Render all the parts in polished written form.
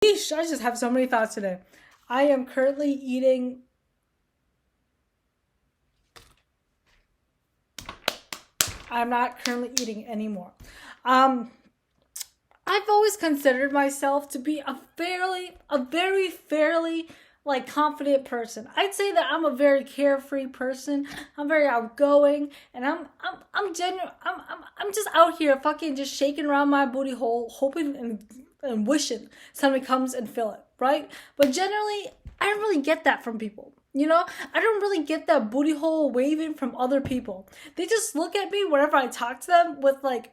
Yeesh, I just have so many thoughts today. I am currently eating. I'm not currently eating anymore. Um, I've always considered myself to be very fairly, like confident person. I'd say that I'm a very carefree person. I'm very outgoing, and I'm genuine. I'm just out here fucking just shaking around my booty hole, hoping and wishing somebody comes and fill it, right? But generally, I don't really get that from people. I don't really get that booty hole waving from other people. They just look at me whenever I talk to them with like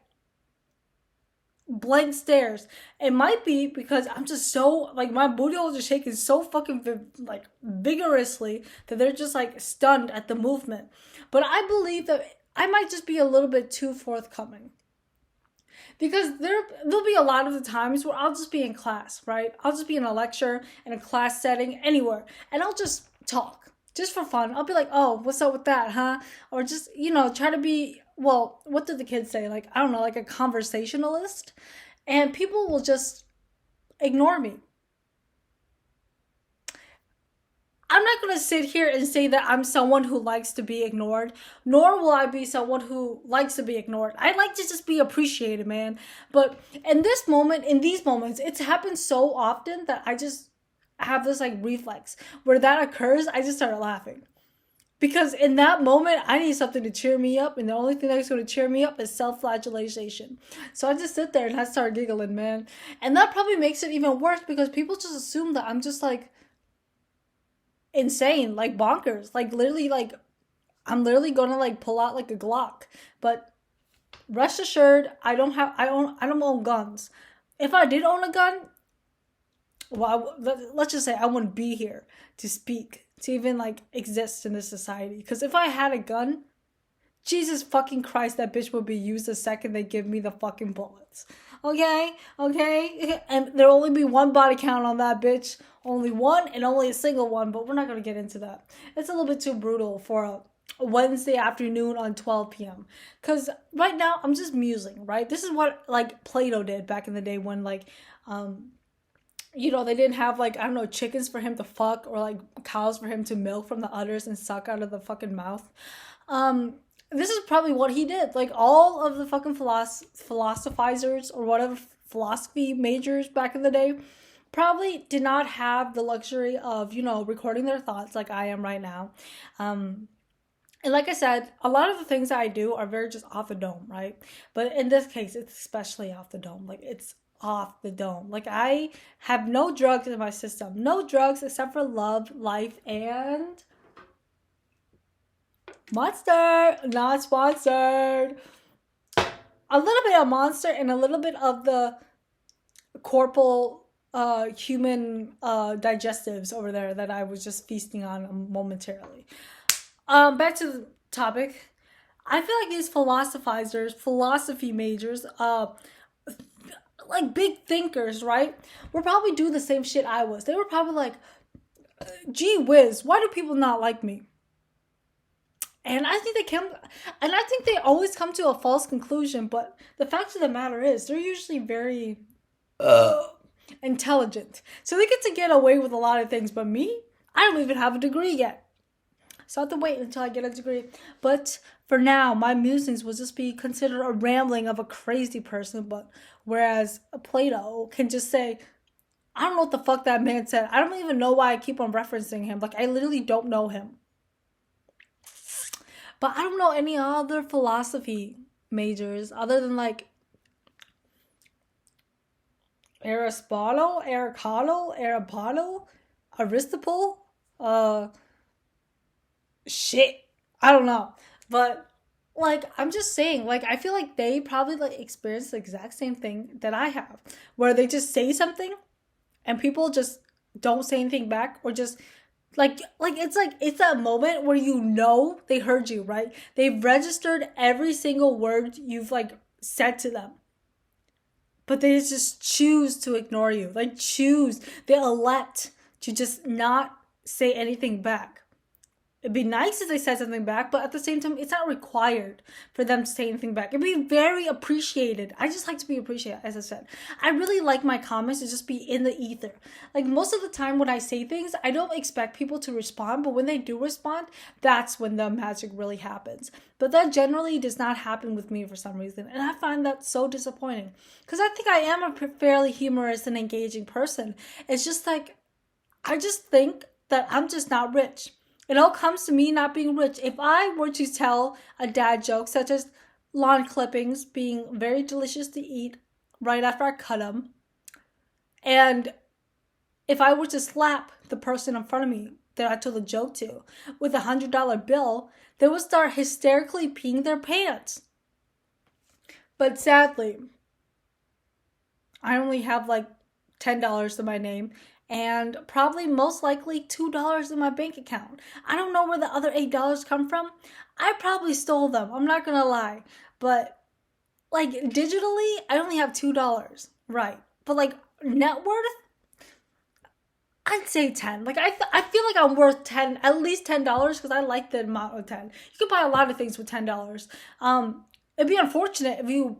blank stares. It might be because I'm just so like my booty hole is shaking so fucking like vigorously that they're just like stunned at the movement. But I believe that I might just be a little bit too forthcoming because there'll be a lot of the times where I'll just be in class, right? I'll just be in a lecture in a class setting anywhere, and I'll just talk just for fun. I'll be like, "Oh, what's up with that, huh?" Or just try to be well. What do the kids say? Like I don't know, like a conversationalist, and people will just ignore me. I'm not going to sit here and say that I'm someone who likes to be ignored, nor will I be someone who likes to be ignored. I like to just be appreciated, man. But in these moments, it's happened so often that I just have this like reflex where that occurs, I just start laughing. Because in that moment, I need something to cheer me up, and the only thing that's going to cheer me up is self flagellation. So I just sit there and I start giggling, man. And that probably makes it even worse because people just assume that I'm just like insane, like bonkers, like literally, like I'm literally gonna like pull out like a Glock. But rest assured, I don't own guns. If I did own a gun, well, let's just say I wouldn't be here to speak, to even like exist in this society. Because if I had a gun, Jesus fucking Christ, that bitch would be used the second they give me the fucking bullets. Okay? Okay? And there'll only be one body count on that bitch. Only one and only a single one, but we're not gonna get into that. It's a little bit too brutal for a Wednesday afternoon on 12 p.m. Because right now I'm just musing, right? This is what like Plato did back in the day when like um they didn't have like I don't know chickens for him to fuck or like cows for him to milk from the udders and suck out of the fucking mouth. Um, this is probably what he did. Like all of the fucking philosophizers or whatever philosophy majors back in the day probably did not have the luxury of recording their thoughts like I am right now. Um, and like I said, a lot of the things that I do are very just off the dome, right? But in this case, it's especially off the dome. Like it's off the dome. Like I have no drugs in my system. No drugs except for love, life, and Monster. Not sponsored. A little bit of Monster and a little bit of the corporal human digestives over there that I was just feasting on momentarily. Back to the topic. I feel like these philosophizers, philosophy majors, like big thinkers, right? Were probably doing the same shit I was. They were probably like, gee whiz, why do people not like me? And I think they always come to a false conclusion, but the fact of the matter is, they're usually very intelligent. So they get away with a lot of things, but me, I don't even have a degree yet. So I have to wait until I get a degree. But for now, my musings will just be considered a rambling of a crazy person. But whereas Plato can just say, I don't know what the fuck that man said. I don't even know why I keep on referencing him. Like, I literally don't know him. But I don't know any other philosophy majors other than like Aristotle, uh, shit. I don't know. But like I'm just saying, like I feel like they probably like experience the exact same thing that I have, where they just say something and people just don't say anything back or just like it's that moment where they heard you, right? They've registered every single word you've like said to them. But they just choose to ignore you. They elect to just not say anything back. It'd be nice if they said something back, but at the same time, it's not required for them to say anything back. It'd be very appreciated. I just like to be appreciated, as I said. I really like my comments to just be in the ether. Like most of the time when I say things, I don't expect people to respond, but when they do respond, that's when the magic really happens. But that generally does not happen with me for some reason, and I find that so disappointing. Because I think I am a fairly humorous and engaging person. It's just like, I just think that I'm just not rich. It all comes to me not being rich. If I were to tell a dad joke, such as lawn clippings being very delicious to eat right after I cut them, and if I were to slap the person in front of me that I told the joke to with $100 bill, they would start hysterically peeing their pants. But sadly, I only have like $10 to my name, and probably most likely $2 in my bank account. I don't know where the other $8 come from. I probably stole them. I'm not gonna lie. But like digitally, I only have $2. Right. But like net worth, I'd say 10. Like I feel like I'm worth 10, at least $10 because I like the amount of 10. You could buy a lot of things with $10. It'd be unfortunate if you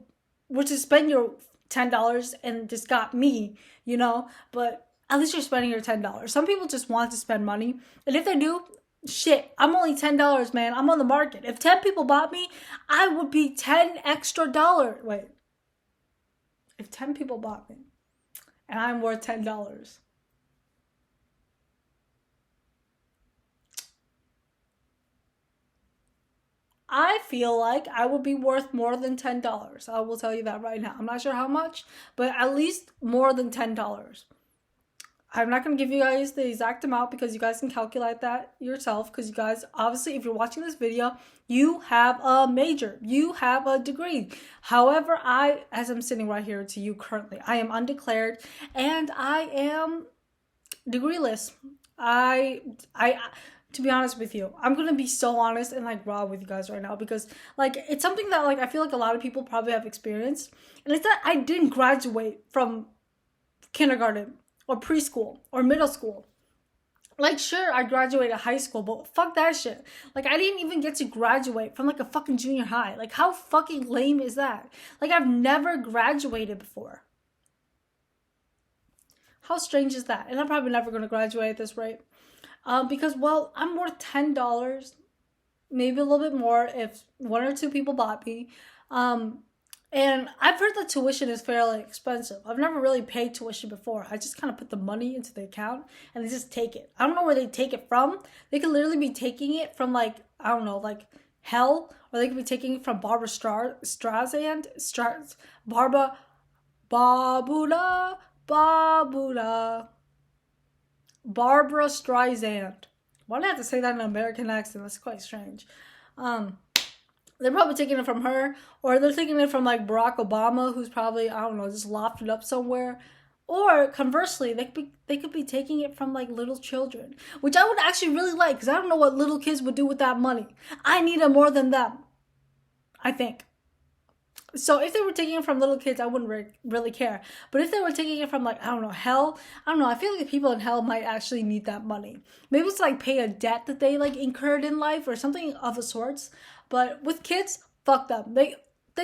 were to spend your $10 and just got me, but at least you're spending your $10. Some people just want to spend money. And if they do, shit, I'm only $10, man. I'm on the market. If 10 people bought me, I would be $10 extra. Wait. If 10 people bought me and I'm worth $10. I feel like I would be worth more than $10. I will tell you that right now. I'm not sure how much, but at least more than $10. I'm not going to give you guys the exact amount because you guys can calculate that yourself, because you guys, obviously, if you're watching this video, you have a major, you have a degree. However, as I'm sitting right here to you currently, I am undeclared and I am degreeless. To be honest with you, I'm going to be so honest and like raw with you guys right now, because like it's something that like I feel like a lot of people probably have experienced, and it's that I didn't graduate from kindergarten or preschool or middle school. Like, sure, I graduated high school, but fuck that shit. Like, I didn't even get to graduate from like a fucking junior high. Like, how fucking lame is that? Like, I've never graduated before. How strange is that? And I'm probably never going to graduate at this rate. Because, well, I'm worth $10, maybe a little bit more if one or two people bought me. And I've heard that tuition is fairly expensive. I've never really paid tuition before. I just kind of put the money into the account and they just take it. I don't know where they take it from. They could literally be taking it from like, I don't know, like hell, or they could be taking it from Barbara Streisand, Barbara, Babula, Barbara Streisand. Why do I have to say that in an American accent? That's quite strange. They're probably taking it from her, or they're taking it from like Barack Obama, who's probably, I don't know, just lofted up somewhere. Or conversely, they could be taking it from like little children, which I would actually really like, because I don't know what little kids would do with that money. I need it more than them, I think. So if they were taking it from little kids, I wouldn't really care. But if they were taking it from like, I don't know, hell, I don't know. I feel like the people in hell might actually need that money. Maybe it's like pay a debt that they like incurred in life or something of the sorts. But with kids, fuck them. They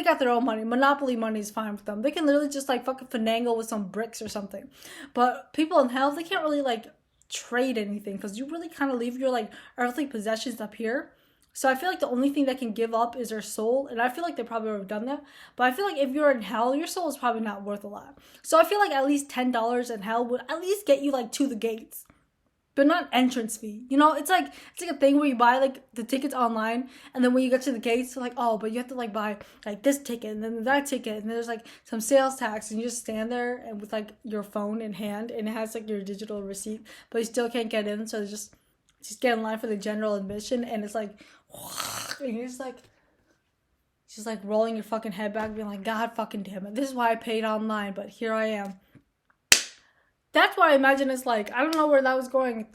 got their own money. Monopoly money is fine with them. They can literally just like fucking finagle with some bricks or something. But people in hell, they can't really like trade anything, because you really kind of leave your like earthly possessions up here. So I feel like the only thing that can give up is their soul. And I feel like they probably would have done that. But I feel like if you're in hell, your soul is probably not worth a lot. So I feel like at least $10 in hell would at least get you like to the gates. But not entrance fee. It's like a thing where you buy like the tickets online, and then when you get to the gates, they're like, oh, but you have to like buy like this ticket and then that ticket, and then there's like some sales tax, and you just stand there and with like your phone in hand, and it has like your digital receipt, but you still can't get in, so just get in line for the general admission, and it's like, and you're just like rolling your fucking head back, being like, God fucking damn it, this is why I paid online, but here I am. That's what I imagine it's like. I don't know where that was going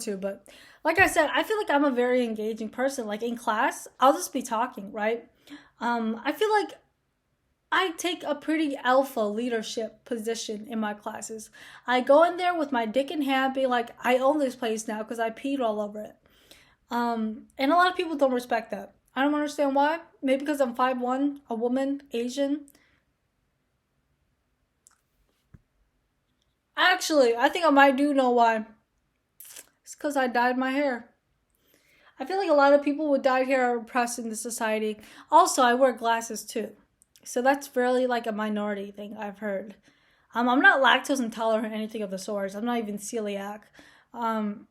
to, but like I said, I feel like I'm a very engaging person. Like in class, I'll just be talking, right? I feel like I take a pretty alpha leadership position in my classes. I go in there with my dick in hand, being like, I own this place now because I peed all over it. And a lot of people don't respect that. I don't understand why. Maybe because I'm 5'1", a woman, Asian. Actually, I think I might do know why. It's because I dyed my hair. I feel like a lot of people with dyed hair are oppressed in the society. Also, I wear glasses too. So that's really like a minority thing I've heard. I'm not lactose intolerant or anything of the sort. I'm not even celiac. Um,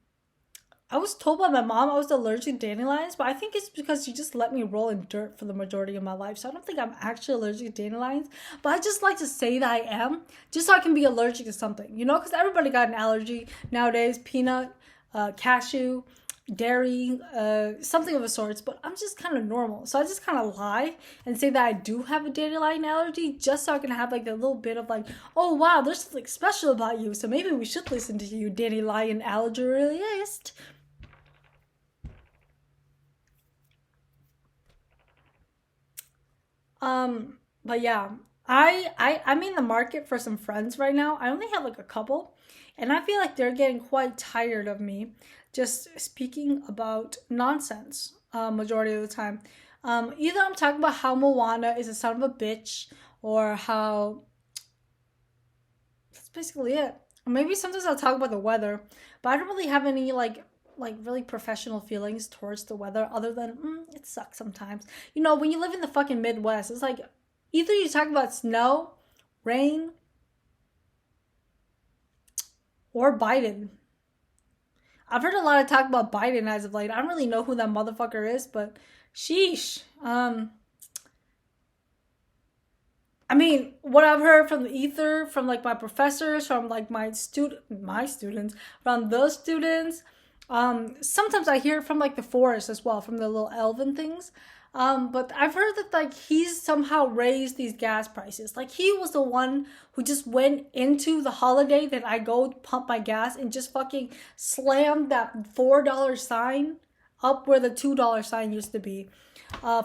I was told by my mom I was allergic to dandelions, but I think it's because she just let me roll in dirt for the majority of my life. So I don't think I'm actually allergic to dandelions. But I just like to say that I am, just so I can be allergic to something, you know? Because everybody got an allergy nowadays: peanut, cashew, dairy, something of a sorts. But I'm just kind of normal, so I just kind of lie and say that I do have a dandelion allergy, just so I can have like a little bit of like, oh wow, there's something special about you. So maybe we should listen to you, dandelion allergist. But yeah, I'm in the market for some friends right now. I only have like a couple, and I feel like they're getting quite tired of me just speaking about nonsense. Majority of the time, either I'm talking about how Moana is a son of a bitch, or how that's basically it. Or maybe sometimes I'll talk about the weather, but I don't really have any like really professional feelings towards the weather other than it sucks sometimes. You know, when you live in the fucking Midwest, it's like either you talk about snow, rain, or Biden. I've heard a lot of talk about Biden as of late. I don't really know who that motherfucker is, but sheesh. I mean, what I've heard from the ether, from like my professors, from like my students, from those students. Sometimes I hear it from like the forest as well, from the little elven things. But I've heard that like he's somehow raised these gas prices. Like he was the one who just went into the holiday that I go pump my gas and just fucking slammed that $4 sign up where the $2 sign used to be,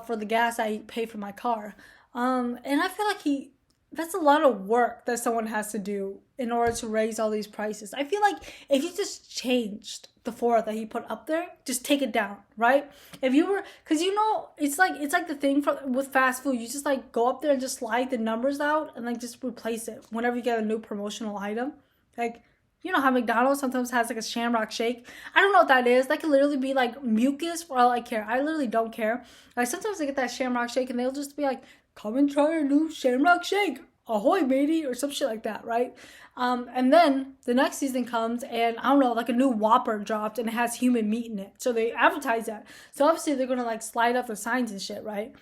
for the gas I pay for my car. And I feel like that's a lot of work that someone has to do in order to raise all these prices. I feel like if you just changed the four that he put up there, just take it down, right? If you were, because you know, it's like the thing with fast food. You just like go up there and just slide the numbers out and like just replace it whenever you get a new promotional item. Like, you know how McDonald's sometimes has like a Shamrock Shake. I don't know what that is. That could literally be like mucus for all I care. I literally don't care. Like sometimes I get that Shamrock Shake and they'll just be like, "Come and try our new Shamrock Shake. Ahoy, matey," or some shit like that, right? And then the next season comes and I don't know, like a new Whopper dropped and it has human meat in it. So they advertise that. So obviously they're gonna like slide up the signs and shit, right?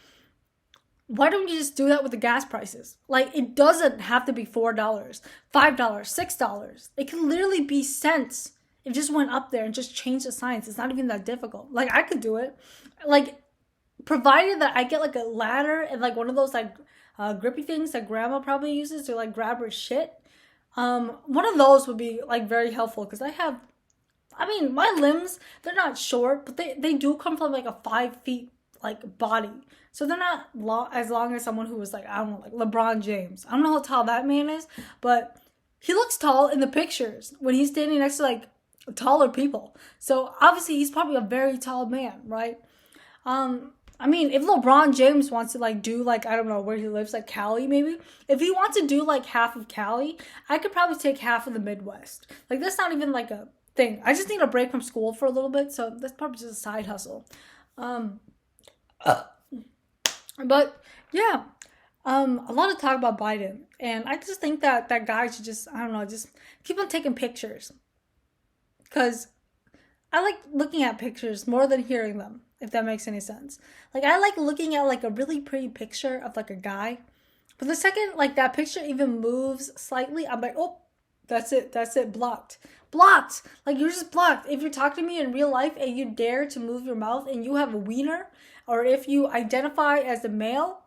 Why don't you just do that with the gas prices? Like it doesn't have to be $4, $5, $6. It can literally be cents. It just went up there and just changed the signs. It's not even that difficult. Like I could do it. Like provided that I get like a ladder and like one of those like grippy things that grandma probably uses to like grab her shit. One of those would be like very helpful because I mean, my limbs, they're not short, but they do come from like a 5 feet like body. So they're not as long as someone who was like, I don't know, like LeBron James. I don't know how tall that man is, but he looks tall in the pictures when he's standing next to like taller people. So obviously he's probably a very tall man, right? I mean, if LeBron James wants to like do like I don't know where he lives, like Cali maybe. If he wants to do like half of Cali, I could probably take half of the Midwest. Like that's not even like a thing. I just need a break from school for a little bit, so that's probably just a side hustle. Um, but yeah, a lot of talk about Biden, and I just think that that guy should just I don't know, just keep on taking pictures because I like looking at pictures more than hearing them, if that makes any sense. Like I like looking at like a really pretty picture of like a guy. But the second like that picture even moves slightly, I'm like, oh, that's it, blocked. Blocked! Like you're just blocked. If you're talking to me in real life and you dare to move your mouth and you have a wiener, or if you identify as a male,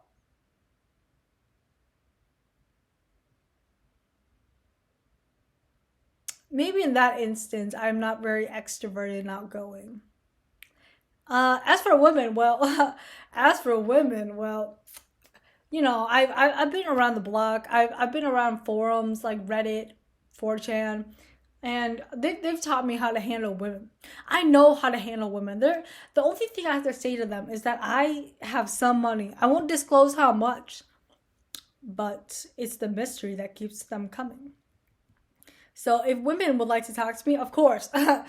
maybe in that instance I'm not very extroverted and outgoing. As for women, well, as for women, well, you know, I've been around the block. I've been around forums like Reddit, 4chan. And they've taught me how to handle women. I know how to handle women. The only thing I have to say to them is that I have some money. I won't disclose how much, but it's the mystery that keeps them coming. So if women would like to talk to me, of course, I'm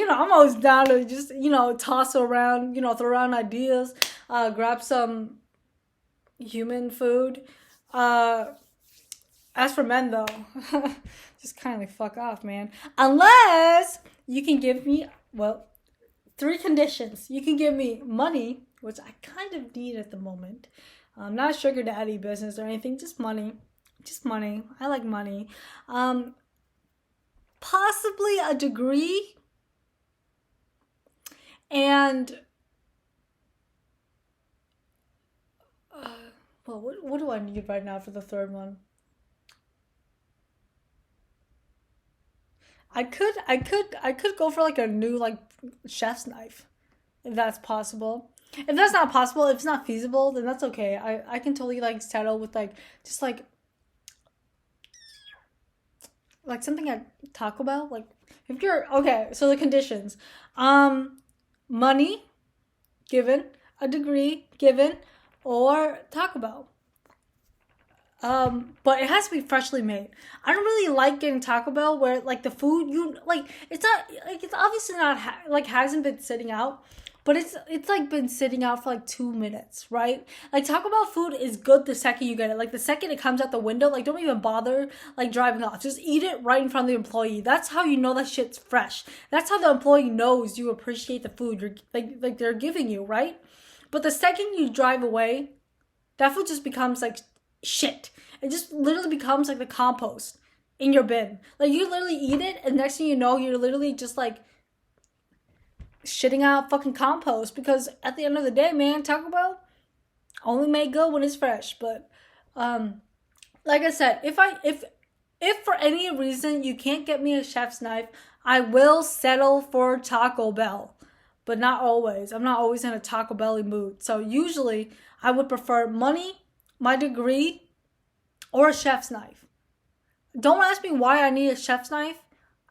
always down to just, toss around, throw around ideas, grab some human food. As for men, though, just kind of fuck off, man. Unless you can give me, well, 3 conditions. You can give me money, which I kind of need at the moment. Not sugar daddy business or anything, just money. Just money. I like money. Possibly a degree. And, what do I need right now for the third one? I could go for like a new like chef's knife, if that's possible. If that's not possible, if it's not feasible, then that's okay. I can totally like settle with like just like something at Taco Bell. Like if you're okay, so the conditions, money given, a degree given, or Taco Bell. But it has to be freshly made. I don't really like getting Taco Bell where like the food you like it's not like it's obviously not like hasn't been sitting out, but it's like been sitting out for like 2 minutes, right? Like Taco Bell food is good the second you get it. Like the second it comes out the window, like don't even bother like driving off. Just eat it right in front of the employee. That's how you know that shit's fresh. That's how the employee knows you appreciate the food you're like they're giving you, right? But the second you drive away, that food just becomes like shit. It just literally becomes like the compost in your bin. Like you literally eat it, and next thing you know, you're literally just like shitting out fucking compost. Because at the end of the day, man, Taco Bell only made good when it's fresh. But like I said, if for any reason you can't get me a chef's knife, I will settle for Taco Bell. But not always. I'm not always in a Taco Belly mood. So usually I would prefer money, my degree, or a chef's knife. Don't ask me why I need a chef's knife.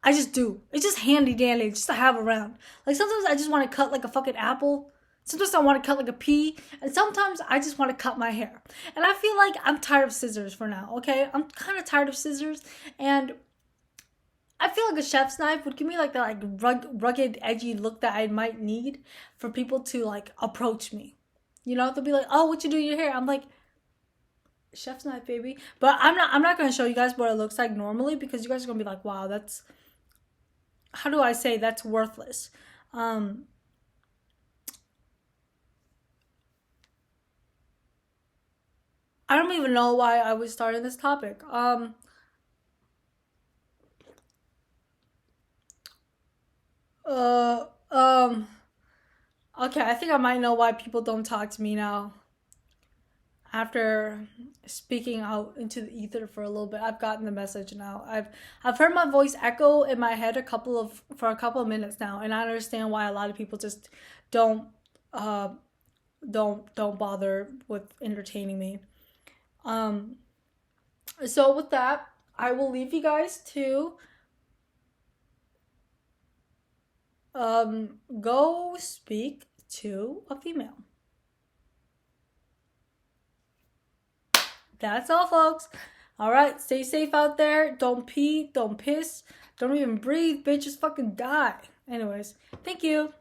I just do. It's just handy dandy just to have around. Like sometimes I just want to cut like a fucking apple. Sometimes I want to cut like a pea. And sometimes I just want to cut my hair. And I feel like I'm tired of scissors for now, okay? I'm kind of tired of scissors. And I feel like a chef's knife would give me like the like rugged, edgy look that I might need for people to like approach me. They'll be like, "Oh, what you do to your hair?" I'm like, chef's knife, baby. But I'm not gonna show you guys what it looks like normally because you guys are gonna be like, wow, that's, how do I say, that's worthless. um I don't even know why I was starting this topic. Uh okay, I think I might know why people don't talk to me now. After speaking out into the ether for a little bit, I've gotten the message now. I've heard my voice echo in my head for a couple of minutes now, and I understand why a lot of people just don't uh don't bother with entertaining me. Um so with that, I will leave you guys to go speak to a female. That's all, folks. All right, stay safe out there. Don't pee, don't piss, don't even breathe, bitch. Just fucking die. Anyways, thank you.